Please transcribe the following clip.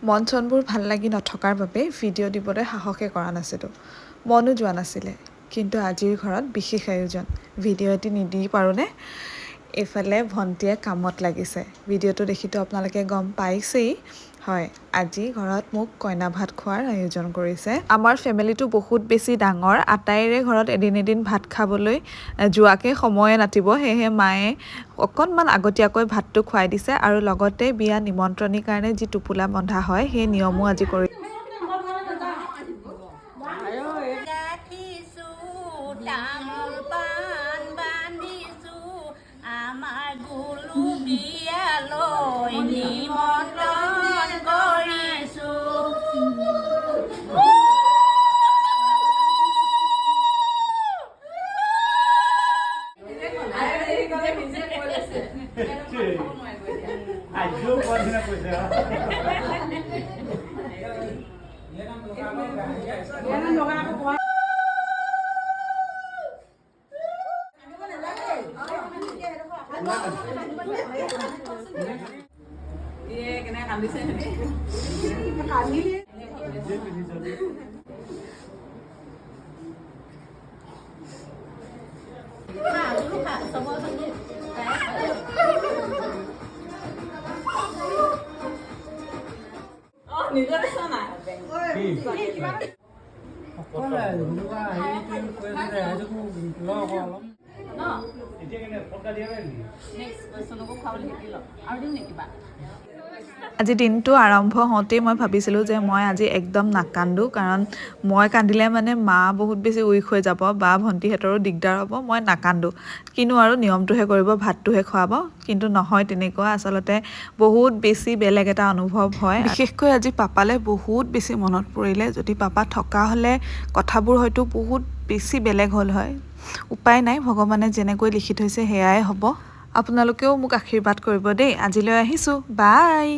মন চনবোৰ ভাল লাগি নথকাৰ বাবে ভিডিঅ' দিবলৈ সাহসে কৰা নাছিলোঁ, মনো যোৱা নাছিলে। কিন্তু আজিৰ ঘৰত বিশেষ আয়োজন, ভিডিঅ' এটি নিদি পাৰোঁনে? এইফালে ভণ্টিয়ে কামত লাগিছে, ভিডিঅ'টো দেখিতো আপোনালোকে গম পাইছেই। হয়, আজি ঘৰত মোক কইনা ভাত খোৱাৰ আয়োজন কৰিছে। আমাৰ ফেমিলিটো বহুত বেছি ডাঙৰ, আটাইৰে ঘৰত এদিন এদিন ভাত খাবলৈ যোৱাকৈ সময়ে নাটিব, সেয়েহে মায়ে অকণমান আগতীয়াকৈ ভাতটো খুৱাই দিছে আৰু লগতে বিয়া নিমন্ত্ৰণিৰ কাৰণে যি টোপোলা বন্ধা হয় সেই নিয়মো আজি কৰি আজি দিনটো আৰম্ভ হওঁতেই মই ভাবিছিলোঁ যে মই আজি একদম নাকান্দো, কাৰণ মই কান্দিলে মানে মা বহুত বেছি উইক হৈ যাব বা ভণ্টিহঁতৰো দিগদাৰ হ'ব। মই নাকান্দো, কিনো আৰু নিয়মটোহে কৰিব, ভাতটোহে খুৱাব। কিন্তু নহয় তেনেকুৱা, আচলতে বহুত বেছি বেলেগ এটা অনুভৱ হয়। বিশেষকৈ আজি পাপালৈ বহুত বেছি মনত পৰিলে, যদি পাপা থকা হ'লে কথাবোৰ হয়তো বহুত বেছি বেলেগ হ'ল হয়। উপায় নাই, ভগৱানে যেনেকৈ লিখি থৈছে সেয়াই হ'ব। আপোনালোকেও মোক আশীৰ্বাদ কৰিব দেই। আজিলৈ আহিছোঁ, বাই।